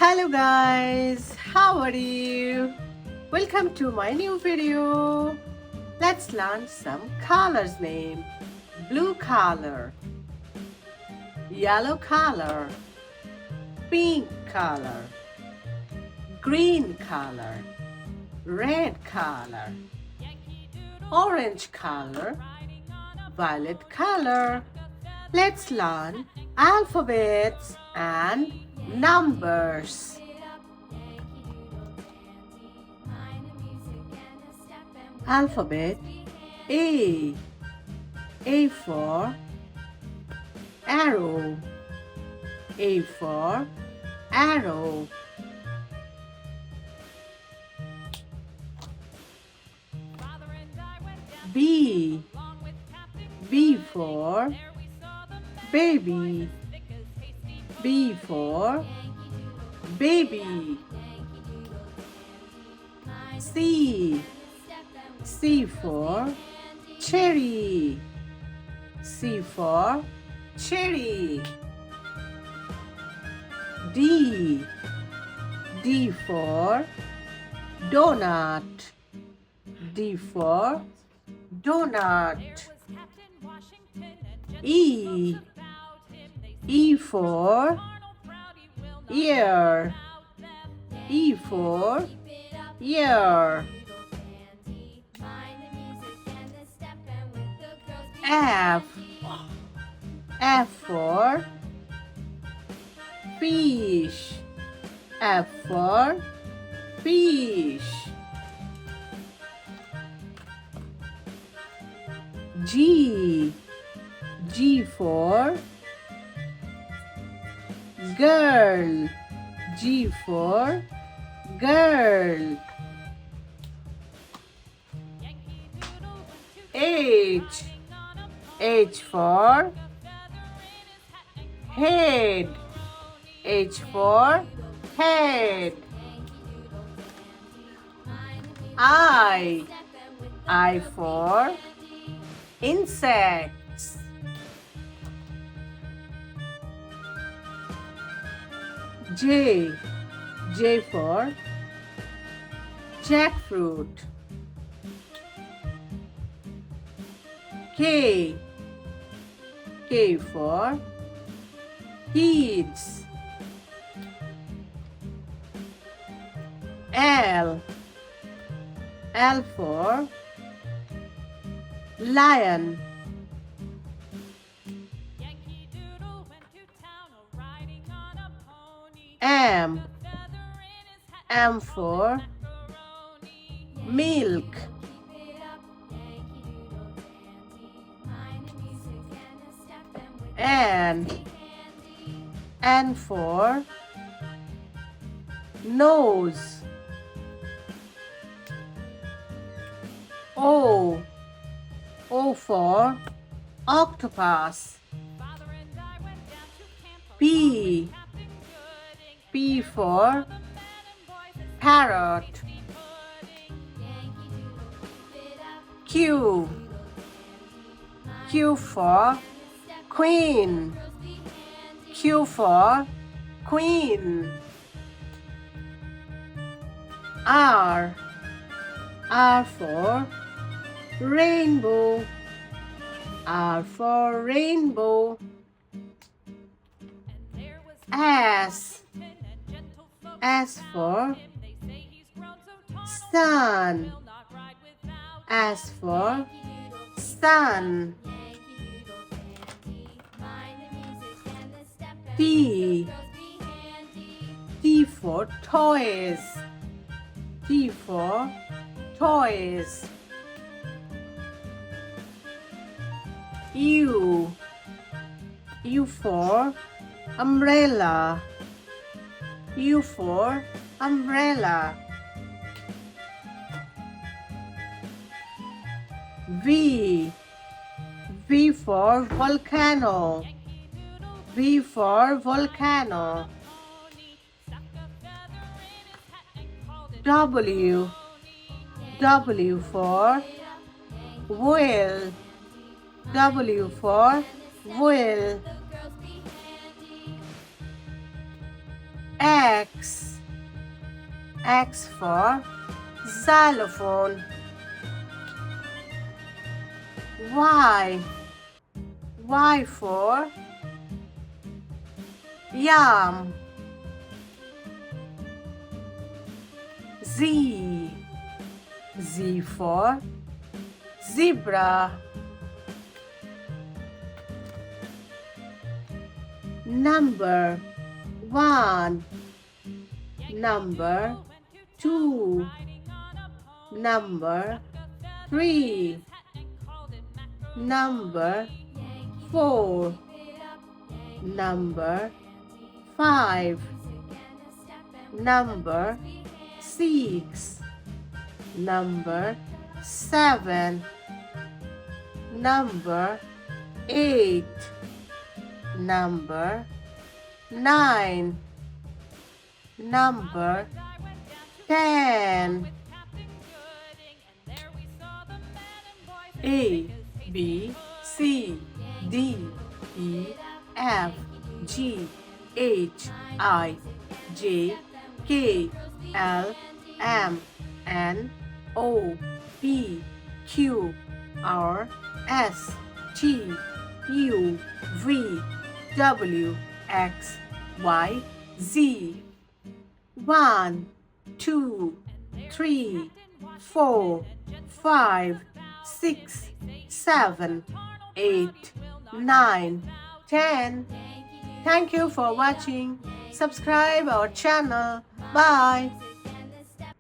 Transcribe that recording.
Hello guys, how are you? Welcome to my new video. Let's learn some colors name. Blue color, yellow color, pink color, green color, red color, orange color, violet color. Let's learn alphabets and numbers. Alphabet A. A for arrow. A for arrow. B. B for baby. B for baby. C. C for cherry. C for cherry. D. D for donut. D for donut. E. E for ear. E for ear. F. F for fish. F for fish. G. G for girl. G for girl. H. H for head. H for head. I. I for insects. J. J for jackfruit. K. K for kids. L. L for lion. M. M for milk. N for nose. O. O for octopus. P. P for parrot. Q. Q for queen. Q for queen. R. R for rainbow. R for rainbow. S. S for sun. S for sun. T. T for toys. T for toys. U. U for umbrella. U for umbrella. V. V for volcano. V for volcano. W. W for whale. W for whale. X. X for xylophone. Y. Y for yam. Z. Z for zebra. Number 1, number 2, number 3, number 4, number 5, number 6, number 7, number 8, number 9, number 10. A, B, C, D, E, F, G, H, I, J, K, L, M, N, O, P, Q, R, S, T, U, V, W, X, Y, Z. 1, 2, 3, 4, 5, 6, 7, 8, 9, 10. Thank you for watching. Subscribe our channel. Bye.